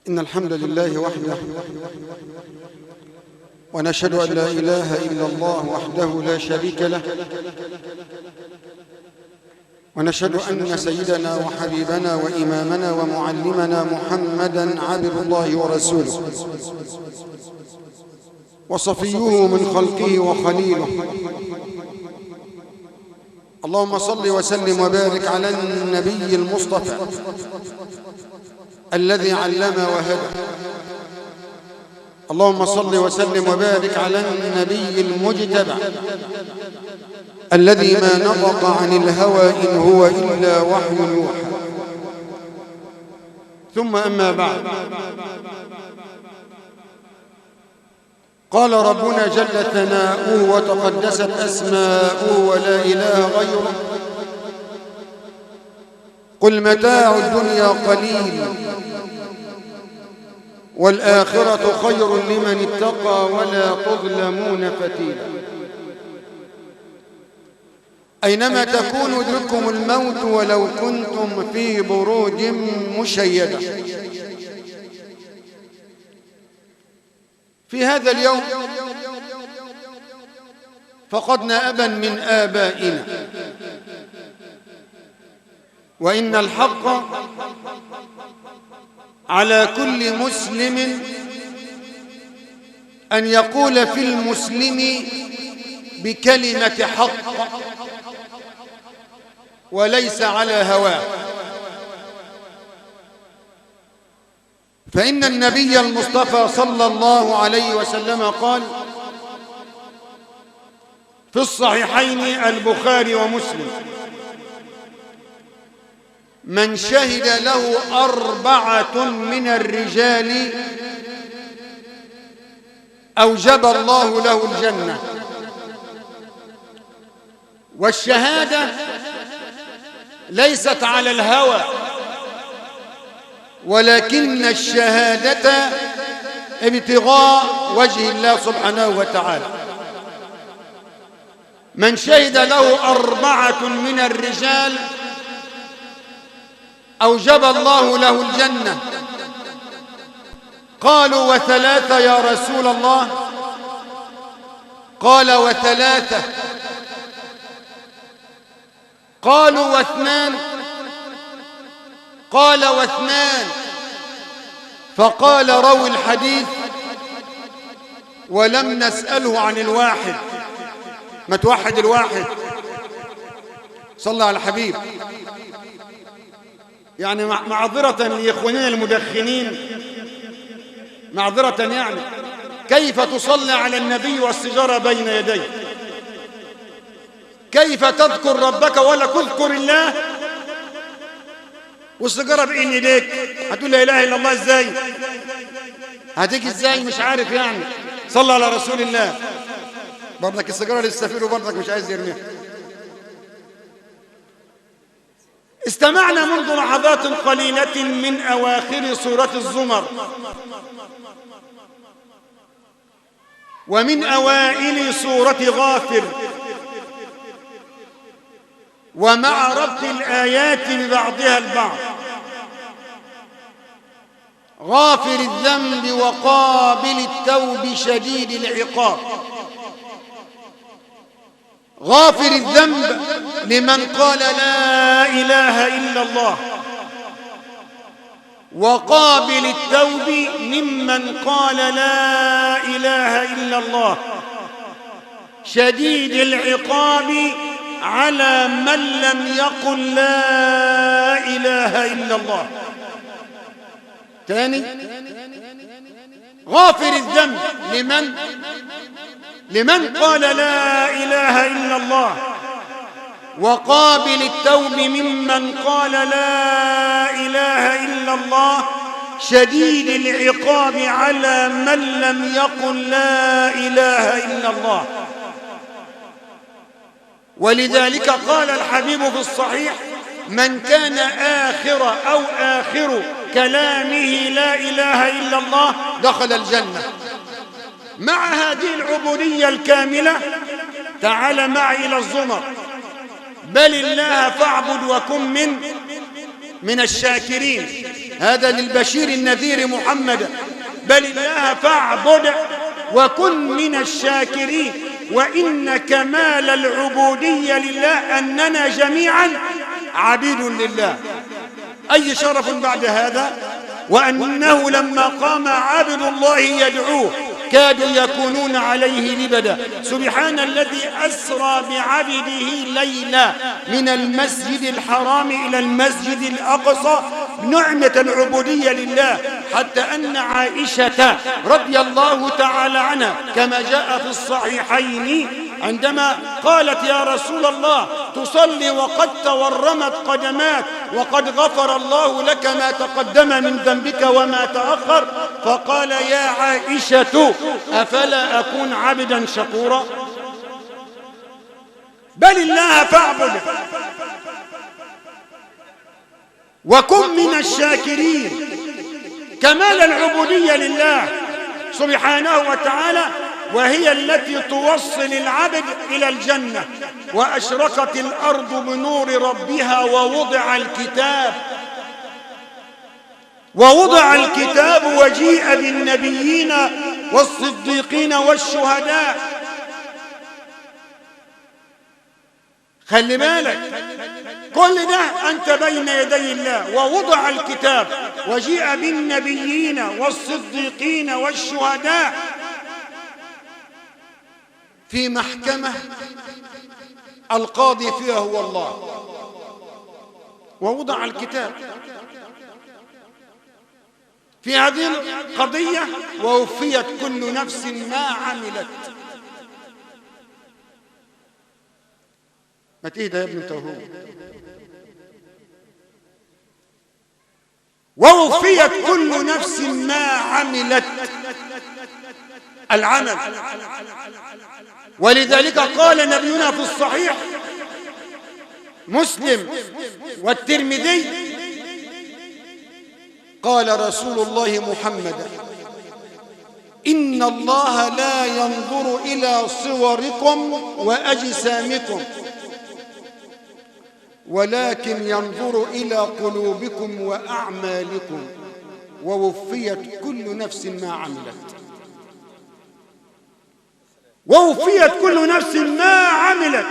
إن الحمد لله وحده، ونشهد أن لا إله إلا الله وحده لا شريك له، ونشهد أن سيدنا وحبيبنا وإمامنا ومعلمنا محمدًا عبد الله ورسوله وصفيه من خلقه وخليله. اللهم صل وسلم وبارك على النبي المصطفى الذي علم وهدى. اللهم صل وسلم وبارك على النبي المجتبى الذي ما نطق عن الهوى إن هو إلا وحي يوحى. ثم أما بعد، قال ربنا جل ثناؤه وتقدست أسماؤه ولا إله غيره: قل متاع الدنيا قليل والآخرة خير لمن اتقى ولا تظلمون فتيلا. أينما تكونوا يدرككم الموت ولو كنتم في بروج مشيدة. في هذا اليوم فقدنا أبا من آبائنا، وإن الحق على كل مسلم أن يقول في المسلم بكلمة حق وليس على هواه، فإن النبي المصطفى صلى الله عليه وسلم قال في الصحيحين البخاري ومسلم: من شهد له 4 من الرجال أوجب الله له الجنة. والشهادة ليست على الهوى، ولكن الشهادة ابتغاء وجه الله سبحانه وتعالى. من شهد له 4 من الرجال أوجب الله له الجنة. قالوا: و3 يا رسول الله؟ قال: و3. قالوا: و2؟ قال: و2. فقال روي الحديث: ولم نسأله عن الواحد. ما توحد الواحد، صلى على الحبيب. يعني معذرة لإخواننا المدخنين، معذرة، يعني كيف تصلي على النبي والسجارة بين يديه؟ كيف تذكر ربك ولا تذكر الله والسجارة بين يديك؟ هتقول لا إله إلا الله إزاي؟ هتيجي إزاي؟ مش عارف يعني. صلى على رسول الله. برضك السجارة للسفير وبرضك مش عايز يرميها. استمعنا منذ لحظات قليلة من أواخر سورة الزمر ومن أوائل سورة غافر، ومع ربط الآيات ببعضها البعض. غافر الذنب وقابل التوب شديد العقاب. غافر الذنب لمن قال لا إله إلا الله، وقابل التوب ممن قال لا إله إلا الله، شديد العقاب على من لم يقل لا إله إلا الله. تاني: غافر الذنب لمن قال لا إله إلا الله، وقابل التوب ممن قال لا إله إلا الله، شديد العقاب على من لم يقل لا إله إلا الله. ولذلك قال الحبيب في الصحيح: من كان آخر كلامه لا إله إلا الله دخل الجنة. مع هذه العبودية الكاملة تعال معي إلى الزمر: بل الله فاعبد وكن من الشاكرين. هذا للبشير النذير محمد. بل الله فاعبد وكن من الشاكرين. وإن كمال العبودية لله أننا جميعا عبيد لله. أي شرف بعد هذا؟ وأنه لما قام عبد الله يدعوه كادوا يكونون عليه لبدا. سبحان الذي أسرى بعبده ليلا من المسجد الحرام إلى المسجد الأقصى. نعمة العبودية لله، حتى أن عائشة رضي الله تعالى عنها كما جاء في الصحيحين عندما قالت يا رسول الله تصلي وقد تورمت قدماك وقد غفر الله لك ما تقدم من ذنبك وما تأخر، فقال يا عائشة أفلا أكون عبدا شكورا؟ بل الله فاعبد وكن من الشاكرين. كمال العبودية لله سبحانه وتعالى، وهي التي توصل العبد إلى الجنة. وأشرقت الأرض بنور ربها ووضع الكتاب وجيء بالنبيين والصديقين والشهداء. خلي بالك، كل ده أنت بين يدي الله. ووضع الكتاب وجيء بالنبيين والصديقين والشهداء في محكمة القاضي فيها هو الله. ووضع الكتاب في هذه القضية ووفيت كل نفس ما عملت. ما تهدى يا ابن توهوم. ووفيت كل نفس ما عملت العمل. ولذلك قال نبينا في الصحيح مسلم والترمذي قال رسول الله محمد إن الله لا ينظر إلى صوركم وأجسامكم ولكن ينظر إلى قلوبكم وأعمالكم. ووفيت كل نفس ما عملت. ووفيت كل نفس ما عملت.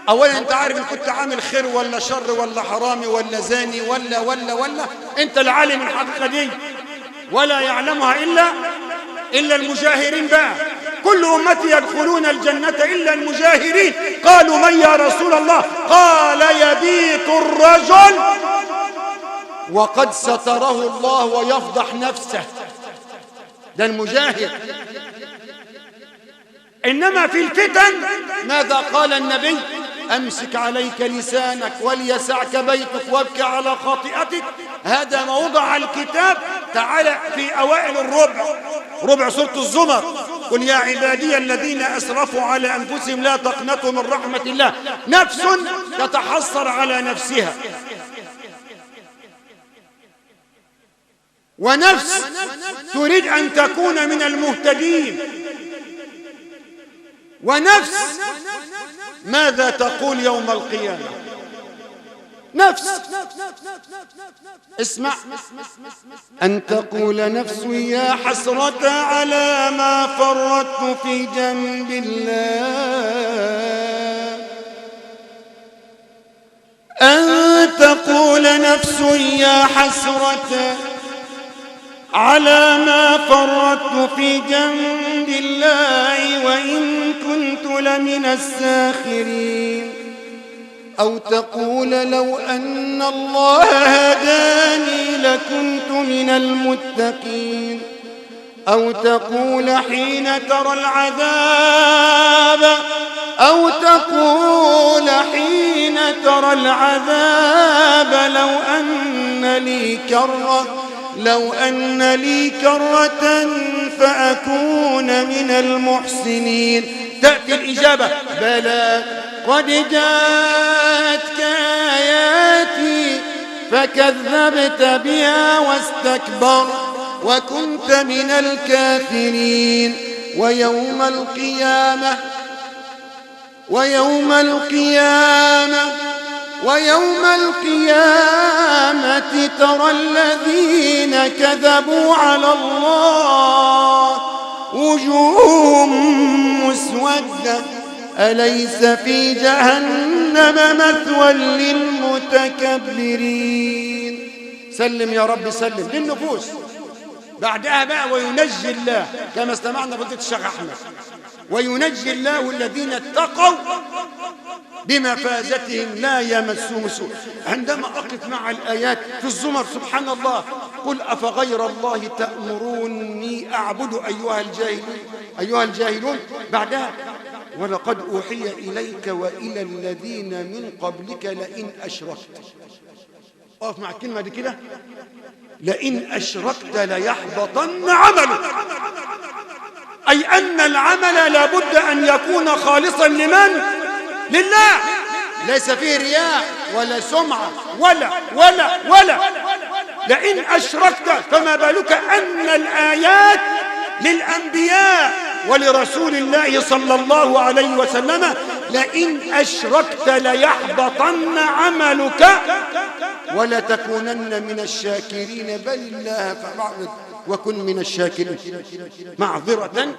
أولا أنت عارف إن كنت عامل خير ولا شر ولا حرامي ولا زاني ولا أنت العالم الحقيقة دي، ولا يعلمها إلا المجاهرين. بقى كل أمتي يدخلون الجنة إلا المجاهرين. قالوا من يا رسول الله؟ قال يبيت الرجل وقد ستره الله ويفضح نفسه. ده المجاهر. إنما في الفتن ماذا قال النبي؟ أمسك عليك لسانك وليسعك بيتك وابكي على خاطئتك. هذا موضع الكتاب. تعالى في أوائل ربع سورة الزمر قل يا عبادي الذين أسرفوا على أنفسهم لا تقنطوا من رحمة الله. نفس تتحسر على نفسها، ونفس تريد أن تكون من المهتدين، ونفس ماذا تقول يوم القيامة. نفس اسمع، أن تقول نفس يا حسرة على ما فرطت في جنب الله. أن تقول نفس يا حسرة على ما فرطت في جنب الله وإن كنت لمن الساخرين. أو تقول لو أن الله هداني لكنت من المتقين. أو تقول حين ترى العذاب لو أن لي كرة فأكون من المحسنين. تأتي الإجابة بلى قد جاءتك آياتي فكذبت بها واستكبر وكنت من الكافرين. ويوم القيامة ترى الذين كذبوا على الله وجوههم مسودة أليس في جهنم مثوى للمتكبرين. سلم يا رب سلم للنفوس. بعدها بقى وينجي الله كما استمعنا فضيلة الشيخ أحمد، وينجي الله الذين اتقوا بمفازتهم لا يمسهم سوء. عندما أقف مع الآيات في الزمر سبحان الله، قل أفغير الله تأمروني أعبد أيها الجاهلون. بعدها ولقد أوحي إليك وإلى الذين من قبلك لئن أشركت. أقف مع الكلمة دي كده، لئن أشركت ليحبطن عملك، أي أن العمل لابد أن يكون خالصا لمن؟ لله، ليس فيه رياء ولا سمعة ولا ولا ولا. لئن أشركت، فما بالك أن الآيات للأنبياء ولرسول الله صلى الله عليه وسلم، لئن أشركت ليحبطن عملك ولتكونن من الشاكرين، بل الله فاعبد وكن من الشاكرين. معذرة،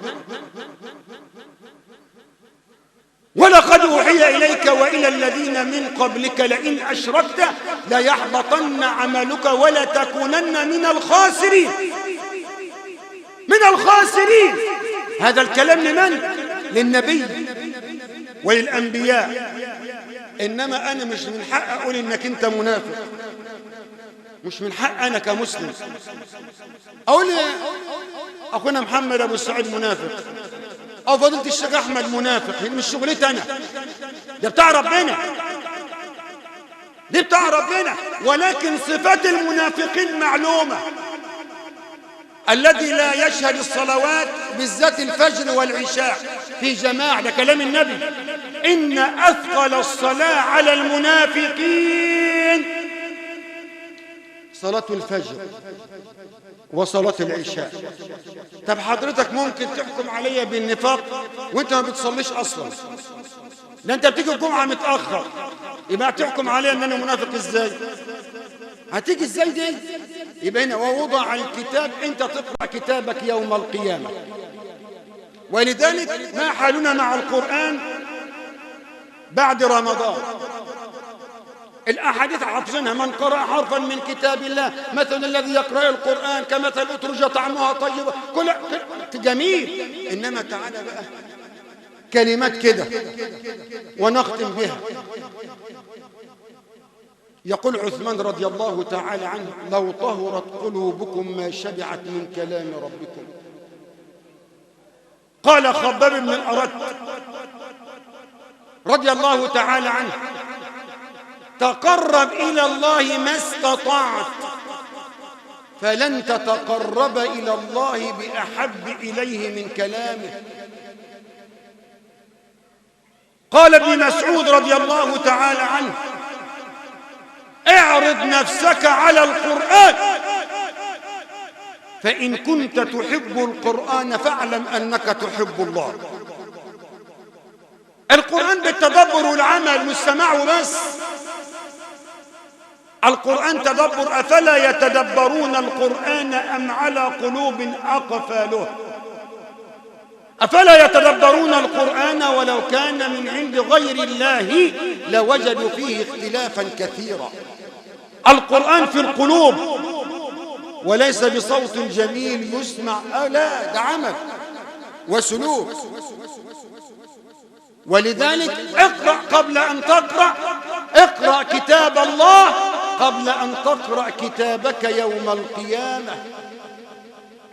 ولقد أوحي إليك وإلى الذين من قبلك لئن أشركت ليحبطن عملك ولتكونن من الخاسرين. من الخاسرين. هذا الكلام لمن؟ للنبي وللأنبياء. إنما أنا مش من حق أقول إنك أنت منافق، مش من حق أنا كمسلم أقول أخونا محمد أبو السعيد منافق أو فضيلة الشيخ أحمد منافق. مش شغلتي أنا، ده بتاع ربنا، دي بتاع ربنا. ولكن صفات المنافقين معلومة. الذي لا يشهد الصلوات بالذات الفجر والعشاء في جماعة، ده كلام النبي، إن أثقل الصلاة على المنافقين صلاة الفجر وصلاة العشاء. طب حضرتك ممكن تحكم عليا بالنفاق وانت ما بتصليش اصلا؟ ده انت بتيجي الجمعة متأخر، يبقى تحكم عليا ان انا منافق ازاي؟ هتيجي ازاي دي؟ يبقى هنا ووضع الكتاب، انت تقرأ كتابك يوم القيامة. ولذلك ما حالنا مع القرآن بعد رمضان؟ الأحاديث حافظينها، من قرأ حرفا من كتاب الله مثل الذي يقرأ القرآن كمثل أترجة طعمها طيب، كل جميل. إنما تعالى بقى كلمات كده ونختم بها. يقول عثمان رضي الله تعالى عنه: لو طهرت قلوبكم ما شبعت من كلام ربكم. قال خباب بن الأرت رضي الله تعالى عنه: تقرب إلى الله ما استطعت، فلن تتقرب إلى الله بأحب إليه من كلامه. قال ابن مسعود رضي الله تعالى عنه: اعرض نفسك على القرآن، فإن كنت تحب القرآن فاعلم أنك تحب الله. القرآن بالتدبر والعمل والسماع بس. القرآن تدبر، أفلا يتدبرون القرآن أم على قلوب أقفالها. أفلا يتدبرون القرآن ولو كان من عند غير الله لوجدوا فيه اختلافا كثيرا. القرآن في القلوب وليس بصوت جميل يسمع، لا، ده عمل وسلوك. ولذلك اقرأ قبل أن تقرأ، اقرأ كتاب الله قبل أن تقرأ كتابك يوم القيامة.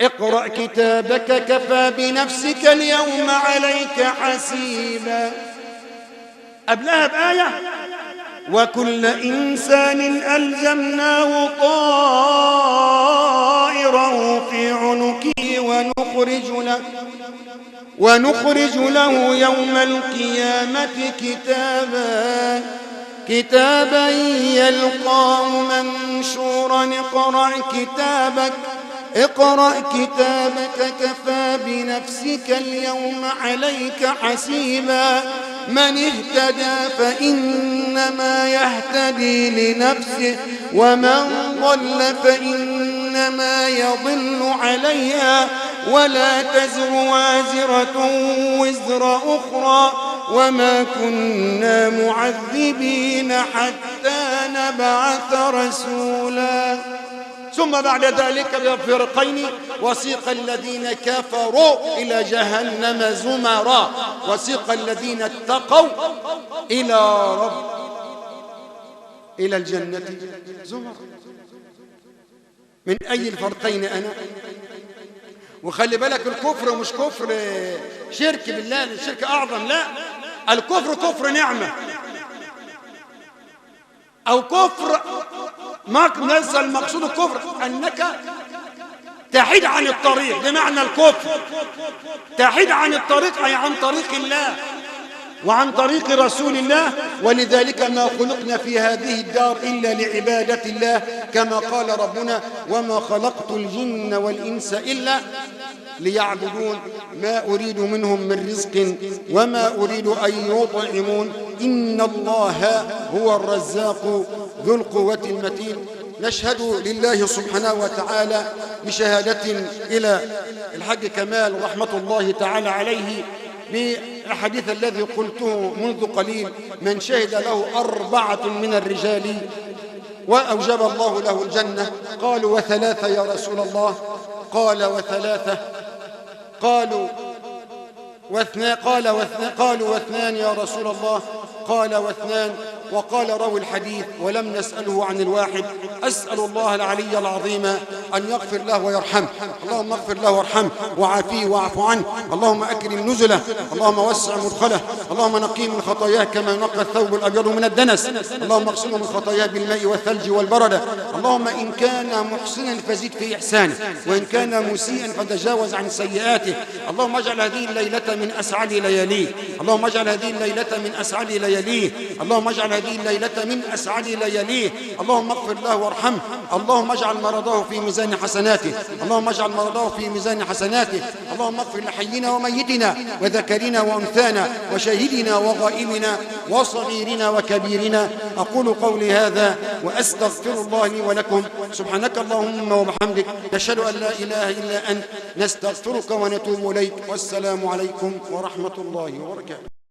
اقرأ كتابك كفى بنفسك اليوم عليك حسيبا. قبلها بآية: وكل إنسان ألزمناه طائره في عنقه ونخرج له يوم القيامة كتابا يلقاه منشورا. اقرأ كتابك كفى بنفسك اليوم عليك حسيبا. من اهتدى فإنما يهتدي لنفسه ومن ضل فإنما يضل عليها ولا تزر وازرة وزر أخرى وما كنا معذبين حتى نبعث رسولا. ثم بعد ذلك بفرقين وسيق الذين كفروا إلى جهنم زمرا وسيق الذين اتقوا إلى الجنة زمرا. من أي الفرقين أنا؟ وخلي بالك الكفر مش كفر شرك بالله، الشرك أعظم، لا، الكفر كفر نعمة أو كفر ليس المقصود الكفر أنك تحيد عن الطريق، بمعنى الكفر تحيد عن الطريق أي عن طريق الله وعن طريق رسول الله. ولذلك ما خلقنا في هذه الدار إلا لعبادة الله، كما قال ربنا وما خلقت الجن والإنس إلا ليعبدون ما أريد منهم من رزق وما أريد أن يطعمون إن الله هو الرزاق ذو القوة المتين. نشهد لله سبحانه وتعالى بشهادة إلى الحاج كمال رحمة الله تعالى عليه بالحديث الذي قلته منذ قليل: من شهد له 4 من الرجال وأوجب الله له الجنة. قالوا و3 يا رسول الله؟ قال و3. قالوا و2 يا رسول الله؟ قال و2. وقال راوي الحديث ولم نسأله عن الواحد: أسأل الله العلي العظيم أن يغفر له ويرحمه. اللهم اغفر له وارحمه وعافيه واعف عنه. اللهم أكرم نزله، اللهم وسع مدخله، اللهم نقيه من خطاياه كما ينقى الثوب الأبيض من الدنس. اللهم اغسله من خطاياه بالماء والثلج والبرد. اللهم إن كان محسنا فزد في إحسانه، وإن كان مسيئا فتجاوز عن سيئاته. اللهم اجعل هذه الليلة من أسعد لياليه، اللهم اجعل هذه الليلة من أسعد لياليه، اللهم اجعل هذه الليلة من أسعد لياليه. اللهم اغفر له وارحمه، اللهم اجعل مرضه في ميزان حسناته، اللهم اجعل مرضه في ميزان حسناته. اللهم اغفر لحينا وميتنا وذكرنا وأنثانا وشاهدنا وغائبنا وصغيرنا وكبيرنا. أقول قولي هذا وأستغفر الله لي ولكم. سبحانك اللهم وبحمدك، نشهد أن لا إله إلا أنت، نستغفرك ونتوب إليك. والسلام عليكم ورحمة الله وبركاته.